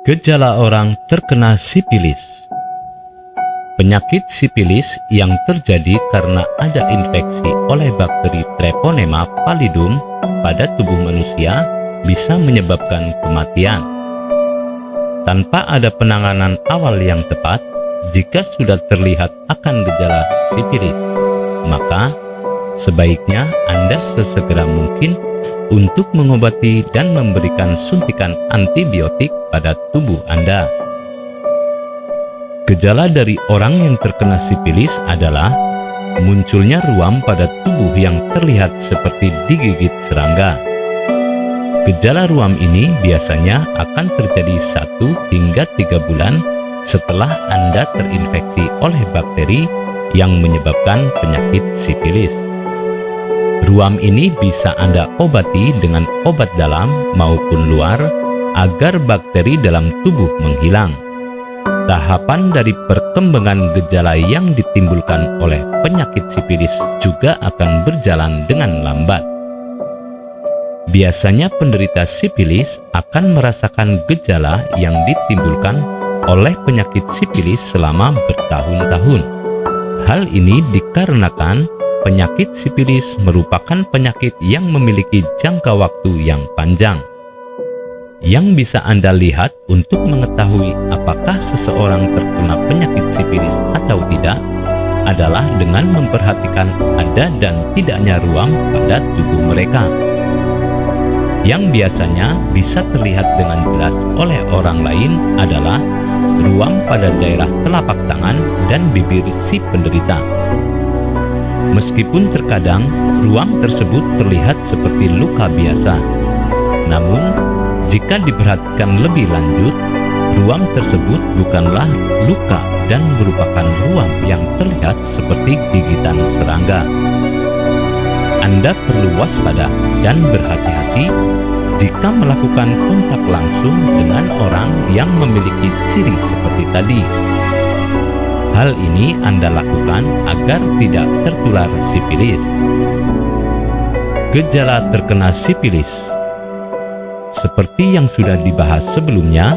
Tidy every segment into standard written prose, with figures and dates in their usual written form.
Gejala orang terkena sipilis. Penyakit sipilis yang terjadi karena ada infeksi oleh bakteri Treponema pallidum pada tubuh manusia bisa menyebabkan kematian. Tanpa ada penanganan awal yang tepat, jika sudah terlihat akan gejala sipilis, maka sebaiknya Anda sesegera mungkin untuk mengobati dan memberikan suntikan antibiotik pada tubuh Anda. Gejala dari orang yang terkena sipilis adalah munculnya ruam pada tubuh yang terlihat seperti digigit serangga. Gejala ruam ini biasanya akan terjadi 1 hingga 3 bulan setelah Anda terinfeksi oleh bakteri yang menyebabkan penyakit sipilis. Ruam ini bisa Anda obati dengan obat dalam maupun luar agar bakteri dalam tubuh menghilang. Tahapan dari perkembangan gejala yang ditimbulkan oleh penyakit sipilis juga akan berjalan dengan lambat. Biasanya penderita sipilis akan merasakan gejala yang ditimbulkan oleh penyakit sipilis selama bertahun-tahun. Hal ini dikarenakan penyakit sipilis merupakan penyakit yang memiliki jangka waktu yang panjang. Yang bisa Anda lihat untuk mengetahui apakah seseorang terkena penyakit sipilis atau tidak adalah dengan memperhatikan ada dan tidaknya ruam pada tubuh mereka. Yang biasanya bisa terlihat dengan jelas oleh orang lain adalah ruam pada daerah telapak tangan dan bibir si penderita. Meskipun terkadang ruam tersebut terlihat seperti luka biasa, namun jika diperhatikan lebih lanjut, ruam tersebut bukanlah luka dan merupakan ruam yang terlihat seperti gigitan serangga. Anda perlu waspada dan berhati-hati jika melakukan kontak langsung dengan orang yang memiliki ciri seperti tadi. Hal ini Anda lakukan agar tidak tertular sipilis. Gejala terkena sipilis. Seperti yang sudah dibahas sebelumnya,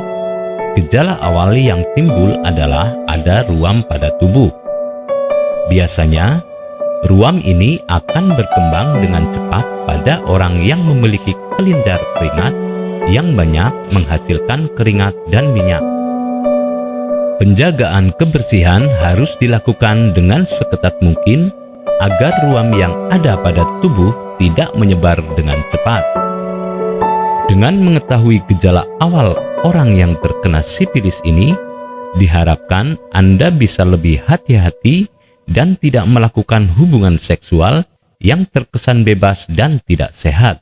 gejala awal yang timbul adalah ada ruam pada tubuh. Biasanya, ruam ini akan berkembang dengan cepat pada orang yang memiliki kelenjar keringat yang banyak menghasilkan keringat dan minyak. Penjagaan kebersihan harus dilakukan dengan seketat mungkin agar ruam yang ada pada tubuh tidak menyebar dengan cepat. Dengan mengetahui gejala awal orang yang terkena sipilis ini, diharapkan Anda bisa lebih hati-hati dan tidak melakukan hubungan seksual yang terkesan bebas dan tidak sehat.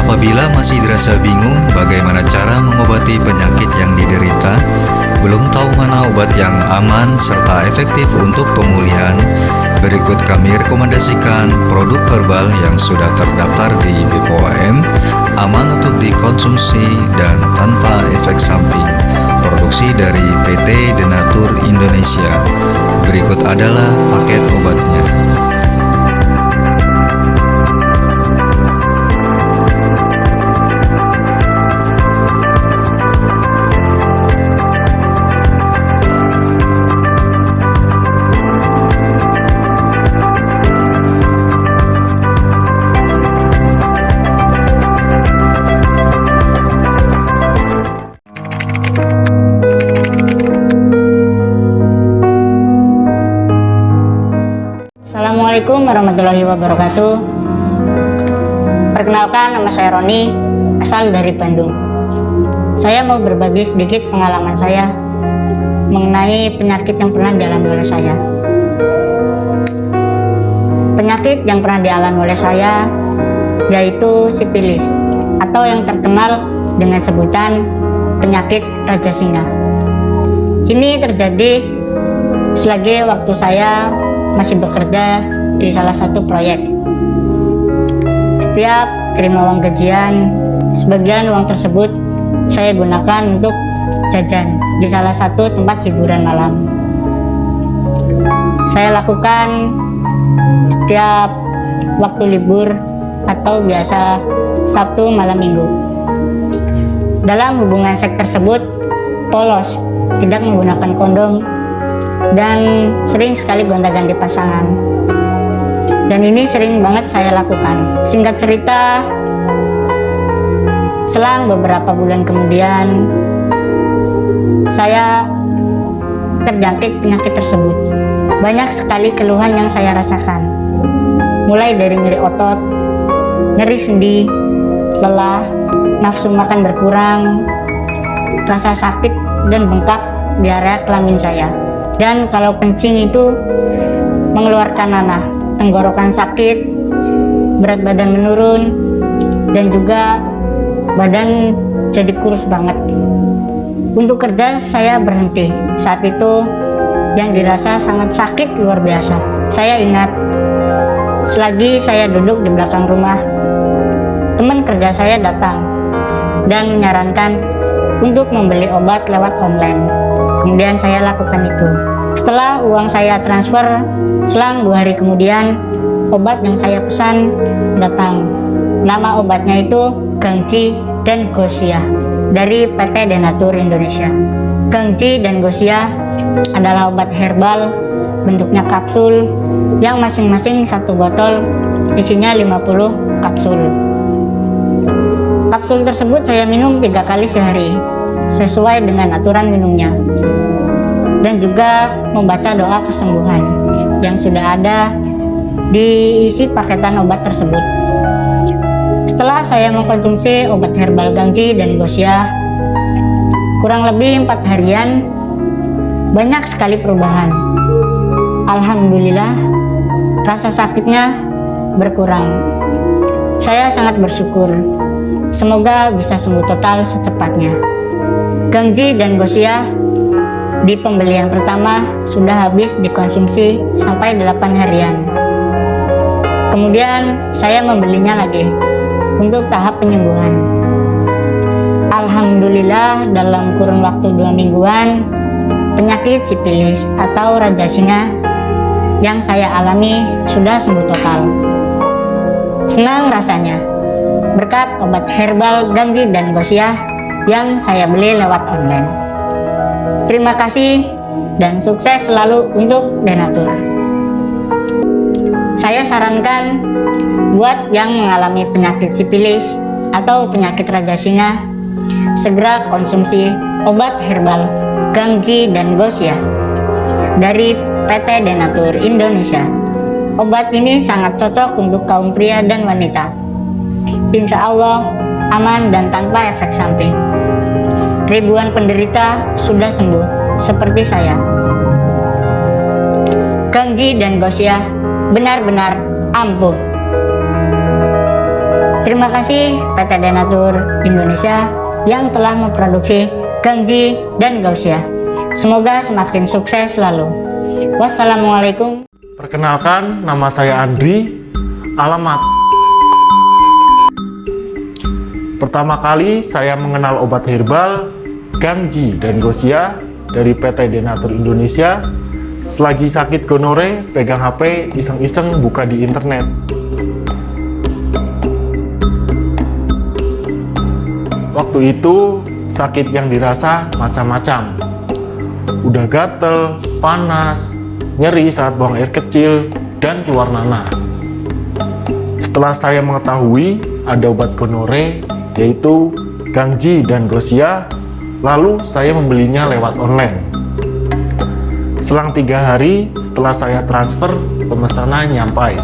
Apabila masih dirasa bingung bagaimana cara mengobati penyakit yang diderita, belum tahu mana obat yang aman serta efektif untuk pemulihan, berikut kami rekomendasikan produk herbal yang sudah terdaftar di BPOM, aman untuk dikonsumsi dan tanpa efek samping. Produksi dari PT Denatur Indonesia. Berikut adalah paket obatnya. Assalamualaikum warahmatullahi wabarakatuh. Perkenalkan, nama saya Roni, asal dari Bandung. Saya mau berbagi sedikit pengalaman saya mengenai penyakit yang pernah dialami oleh saya. Penyakit yang pernah dialami oleh saya yaitu sipilis, atau yang terkenal dengan sebutan penyakit Raja Singa. Ini terjadi selagi waktu saya masih bekerja di salah satu proyek. Setiap terima uang gajian, sebagian uang tersebut saya gunakan untuk jajan di salah satu tempat hiburan malam. Saya lakukan setiap waktu libur atau biasa Sabtu malam Minggu. Dalam hubungan seks tersebut polos, tidak menggunakan kondom, dan sering sekali gonta-ganti pasangan. Dan ini sering banget saya lakukan. Singkat cerita, selang beberapa bulan kemudian, saya terjangkit penyakit tersebut. Banyak sekali keluhan yang saya rasakan. Mulai dari nyeri otot, nyeri sendi, lelah, nafsu makan berkurang, rasa sakit dan bengkak di area kelamin saya. Dan kalau kencing itu mengeluarkan nanah, tenggorokan sakit, berat badan menurun, dan juga badan jadi kurus banget. Untuk kerja saya berhenti. Saat itu yang dirasa sangat sakit luar biasa. Saya ingat, selagi saya duduk di belakang rumah, teman kerja saya datang dan menyarankan untuk membeli obat lewat online. Kemudian saya lakukan itu. Setelah uang saya transfer, selang 2 hari kemudian, obat yang saya pesan datang. Nama obatnya itu Gangji dan Gosia dari PT Denatur Indonesia. Gangji dan Gosia adalah obat herbal bentuknya kapsul yang masing-masing satu botol isinya 50 kapsul. Kapsul tersebut saya minum 3 kali sehari sesuai dengan aturan minumnya, dan juga membaca doa kesembuhan yang sudah ada di isi paketan obat tersebut. Setelah saya mengkonsumsi obat herbal Gangji dan Gosia kurang lebih 4 harian, banyak sekali perubahan. Alhamdulillah, rasa sakitnya berkurang. Saya sangat bersyukur. Semoga bisa sembuh total secepatnya. Gangji dan Gosia di pembelian pertama sudah habis dikonsumsi sampai 8 harian. Kemudian saya membelinya lagi untuk tahap penyembuhan. Alhamdulillah, dalam kurun waktu 2 mingguan, penyakit sipilis atau raja singa yang saya alami sudah sembuh total. Senang rasanya berkat obat herbal Gangji dan Gosia yang saya beli lewat online. Terima kasih dan sukses selalu untuk Denatur. Saya sarankan buat yang mengalami penyakit sipilis atau penyakit raja singa, segera konsumsi obat herbal Gangji dan Gosia dari PT Denatur Indonesia. Obat ini sangat cocok untuk kaum pria dan wanita. Insya Allah aman dan tanpa efek samping. Ribuan penderita sudah sembuh seperti saya. Gangji dan Gosia benar-benar ampuh. Terima kasih PT Denatur Indonesia yang telah memproduksi Gangji dan Gosia. Semoga semakin sukses selalu. Wassalamualaikum. Perkenalkan, nama saya Andri. Alamat: pertama kali saya mengenal obat herbal Gangji dan Gosia dari PT Denatur Indonesia selagi sakit gonore, pegang HP iseng-iseng buka di internet. Waktu itu sakit yang dirasa macam-macam. Udah gatel, panas, nyeri saat buang air kecil, dan keluar nanah. Setelah saya mengetahui ada obat gonore yaitu Gangji dan Gosia, lalu saya membelinya lewat online. Selang 3 hari setelah saya transfer, pemesanan nyampai.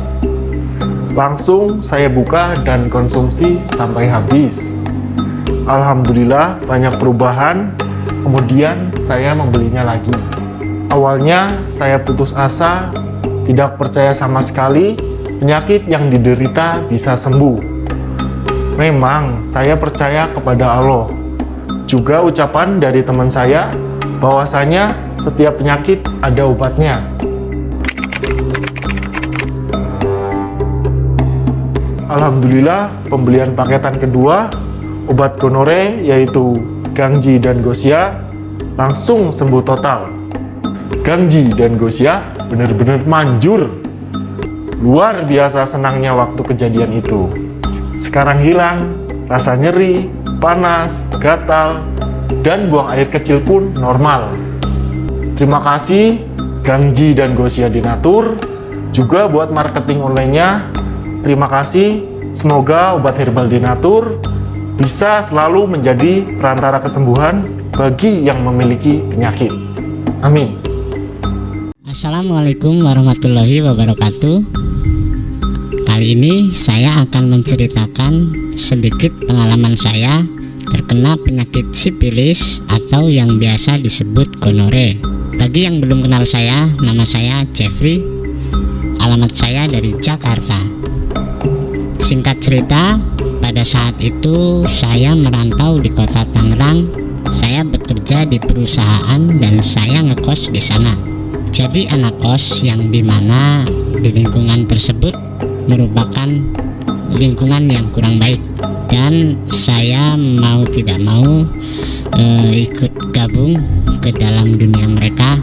Langsung saya buka dan konsumsi sampai habis. Alhamdulillah banyak perubahan, kemudian saya membelinya lagi. Awalnya saya putus asa, tidak percaya sama sekali penyakit yang diderita bisa sembuh. Memang saya percaya kepada Allah. Juga ucapan dari teman saya bahwasanya setiap penyakit ada obatnya. Alhamdulillah, pembelian paketan kedua obat gonore yaitu Gangji dan Gosia langsung sembuh total. Gangji dan Gosia benar-benar manjur. Luar biasa senangnya waktu kejadian itu. Sekarang hilang rasa nyeri, panas, gatal, dan buang air kecil pun normal. Terima kasih Gangji dan Gosia Denatur, juga buat marketing online-nya. Terima kasih, semoga obat herbal Denatur bisa selalu menjadi perantara kesembuhan bagi yang memiliki penyakit. Amin. Assalamualaikum warahmatullahi wabarakatuh. Kali ini saya akan menceritakan sedikit pengalaman saya terkena penyakit sipilis atau yang biasa disebut gonore. Bagi yang belum kenal saya, nama saya Jeffrey. Alamat saya dari Jakarta. Singkat cerita, pada saat itu saya merantau di kota Tangerang. Saya bekerja di perusahaan dan saya ngekos di sana. Jadi anak kos yang dimana di lingkungan tersebut merupakan lingkungan yang kurang baik, dan saya mau tidak mau ikut gabung ke dalam dunia mereka,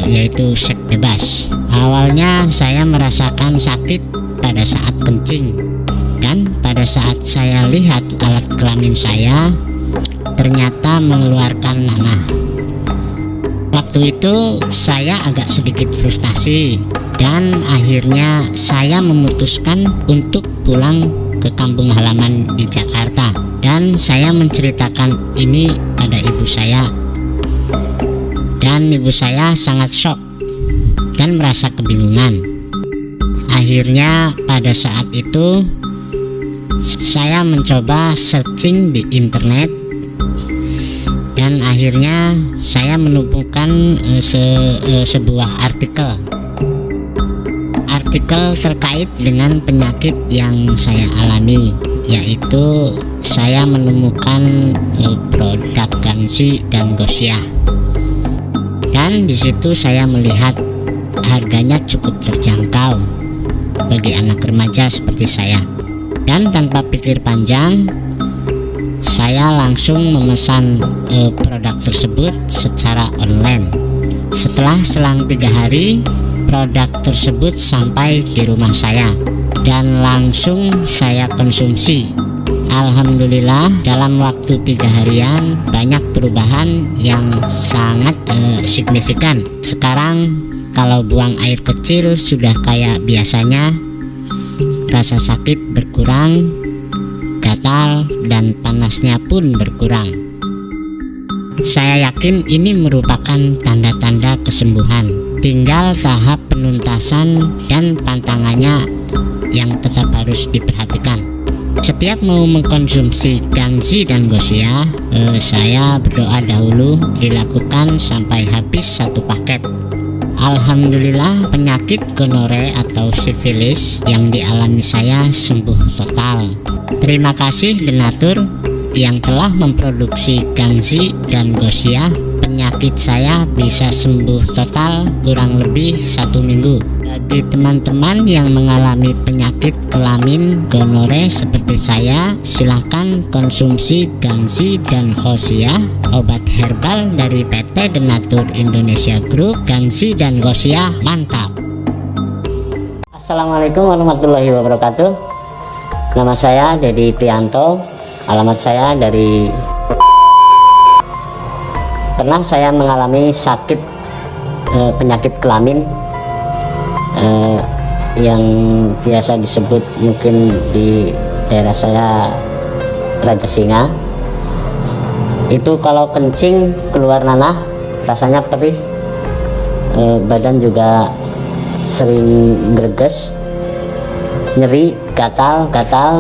yaitu seks bebas. Awalnya saya merasakan sakit pada saat kencing, dan pada saat saya lihat alat kelamin saya ternyata mengeluarkan nanah. Waktu itu saya agak sedikit frustasi dan akhirnya saya memutuskan untuk pulang ke kampung halaman di Jakarta, dan saya menceritakan ini pada ibu saya, dan ibu saya sangat shock dan merasa kebingungan. Akhirnya pada saat itu saya mencoba searching di internet, dan akhirnya saya menemukan sebuah artikel terkait dengan penyakit yang saya alami, yaitu saya menemukan produk Gangzi dan Gosia, dan di situ saya melihat harganya cukup terjangkau bagi anak remaja seperti saya, dan tanpa pikir panjang saya langsung memesan produk tersebut secara online. Setelah selang 3 hari, produk tersebut sampai di rumah saya dan langsung saya konsumsi. Alhamdulillah, dalam waktu 3 harian banyak perubahan yang sangat signifikan. Sekarang kalau buang air kecil sudah kayak biasanya, rasa sakit berkurang, gatal dan panasnya pun berkurang. Saya yakin ini merupakan tanda-tanda kesembuhan. Tinggal tahap penuntasan dan pantangannya yang tetap harus diperhatikan. Setiap mau mengkonsumsi Gangzi dan Gosia, saya berdoa dahulu dilakukan sampai habis 1 paket. Alhamdulillah, penyakit gonore atau sifilis yang dialami saya sembuh total. Terima kasih Denatur yang telah memproduksi Gangzi dan Gosia. Penyakit saya bisa sembuh total kurang lebih 1 minggu. Bagi teman-teman yang mengalami penyakit kelamin gonore seperti saya, silakan konsumsi Gangzi dan Gosia, obat herbal dari PT Denatur Indonesia Group. Gangzi dan Gosia mantap. Assalamualaikum warahmatullahi wabarakatuh. Nama saya Dedi Prianto. Alamat saya dari pernah saya mengalami sakit penyakit kelamin yang biasa disebut mungkin di daerah saya Raja Singa. Itu kalau kencing keluar nanah rasanya perih, badan juga sering greges, nyeri, gatal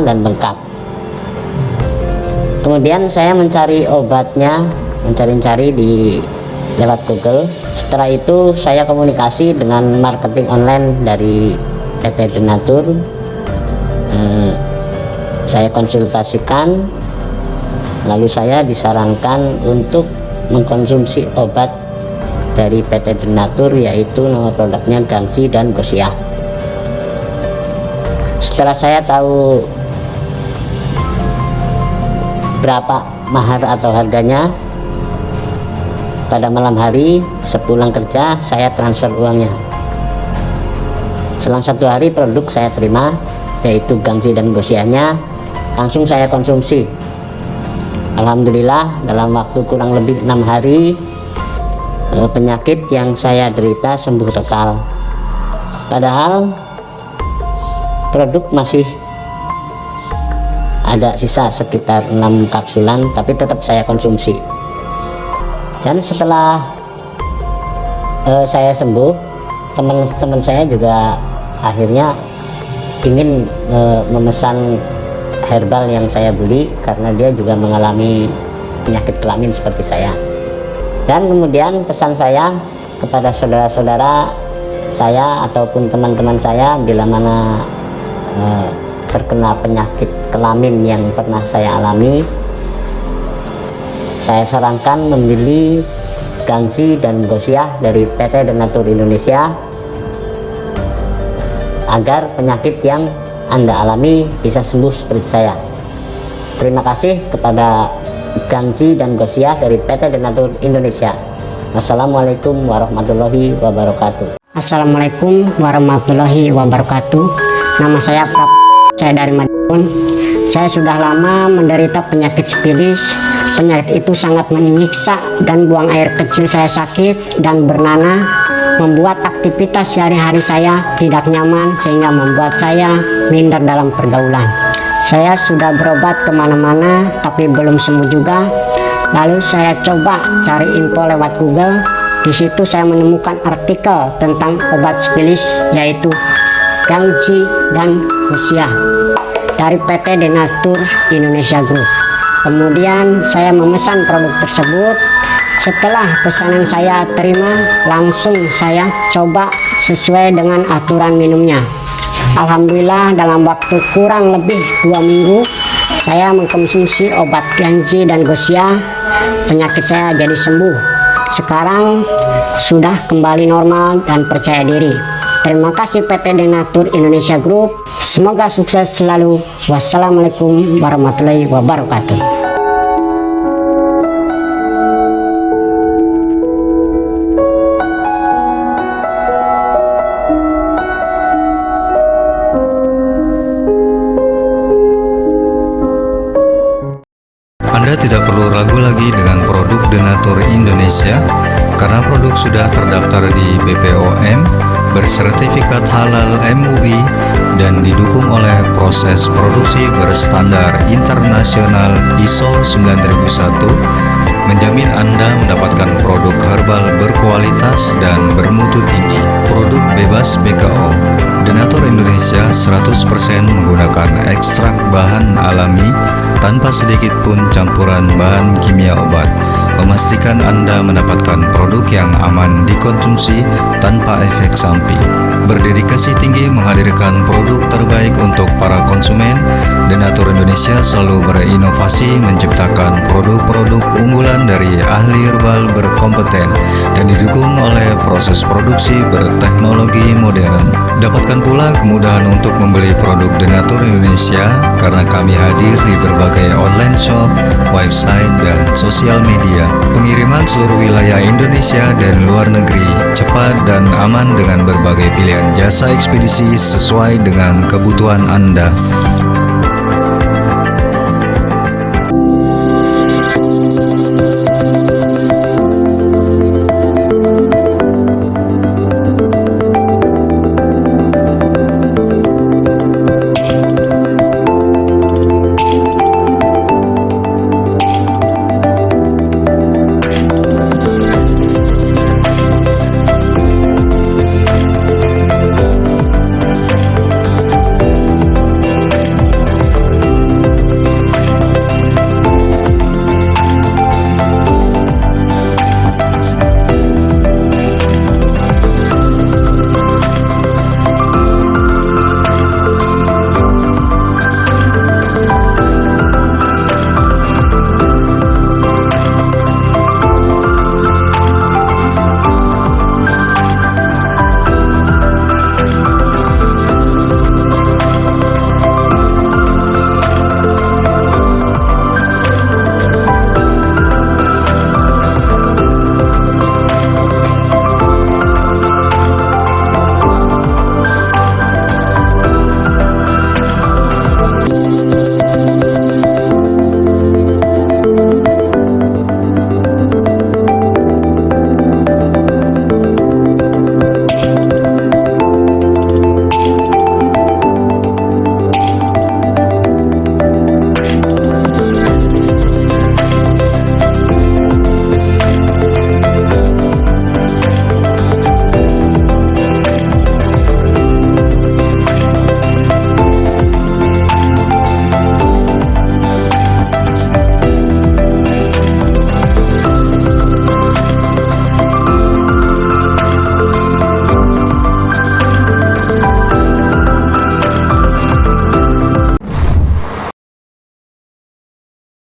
dan bengkak. Kemudian saya mencari obatnya, mencari di lewat Google. Setelah itu saya komunikasi dengan marketing online dari PT Denatur. Saya konsultasikan, lalu saya disarankan untuk mengkonsumsi obat dari PT Denatur, yaitu nama produknya Gangzi dan Gosia. Setelah saya tahu berapa mahar atau harganya, pada malam hari sepulang kerja saya transfer uangnya. Selang 1 hari produk saya terima, yaitu Gangzi dan Gosianya, langsung saya konsumsi. Alhamdulillah dalam waktu kurang lebih 6 hari penyakit yang saya derita sembuh total. Padahal produk masih ada sisa sekitar 6 kapsulan, tapi tetap saya konsumsi. Dan setelah saya sembuh, teman-teman saya juga akhirnya ingin memesan herbal yang saya beli karena dia juga mengalami penyakit kelamin seperti saya. Dan kemudian pesan saya kepada saudara-saudara saya ataupun teman-teman saya bila mana terkena penyakit kelamin yang pernah saya alami, saya sarankan membeli Gangsi dan Gosiah dari PT Denatur Indonesia agar penyakit yang Anda alami bisa sembuh seperti saya. Terima kasih kepada Gangsi dan Gosiah dari PT Denatur Indonesia. Wassalamualaikum warahmatullahi wabarakatuh. Assalamualaikum warahmatullahi wabarakatuh. Nama saya Prap, saya dari Madiun. Saya sudah lama menderita penyakit sipilis. Penyakit itu sangat menyiksa dan buang air kecil saya sakit dan bernanah, membuat aktivitas sehari-hari saya tidak nyaman sehingga membuat saya minder dalam pergaulan. Saya sudah berobat kemana-mana tapi belum sembuh juga. Lalu saya coba cari info lewat Google. Di situ saya menemukan artikel tentang obat sipilis yaitu Gangsi dan Gosiah dari PT Denatur Indonesia Group. Kemudian saya memesan produk tersebut. Setelah pesanan saya terima, langsung saya coba sesuai dengan aturan minumnya. Alhamdulillah dalam waktu kurang lebih 2 minggu saya mengkonsumsi obat Gangsi dan Gosiah. Penyakit saya jadi sembuh. Sekarang sudah kembali normal dan percaya diri. Terima kasih PT Denatur Indonesia Group. Semoga sukses selalu. Wassalamualaikum warahmatullahi wabarakatuh. Anda tidak perlu ragu lagi dengan produk Denatur Indonesia karena produk sudah terdaftar di BPOM, bersertifikat halal MUI, dan didukung oleh proses produksi berstandar internasional ISO 9001, menjamin Anda mendapatkan produk herbal berkualitas dan bermutu tinggi. Produk bebas BKO. Denatur Indonesia 100% menggunakan ekstrak bahan alami tanpa sedikit pun campuran bahan kimia obat, memastikan Anda mendapatkan produk yang aman dikonsumsi tanpa efek samping. Berdedikasi tinggi menghadirkan produk terbaik untuk para konsumen, Denatur Indonesia selalu berinovasi menciptakan produk-produk unggulan dari ahli herbal berkompeten dan didukung oleh proses produksi berteknologi modern. Dapatkan pula kemudahan untuk membeli produk Denatur Indonesia karena kami hadir di berbagai online shop, website, dan sosial media. Pengiriman seluruh wilayah Indonesia dan luar negeri cepat dan aman dengan berbagai pilihan jasa ekspedisi sesuai dengan kebutuhan Anda.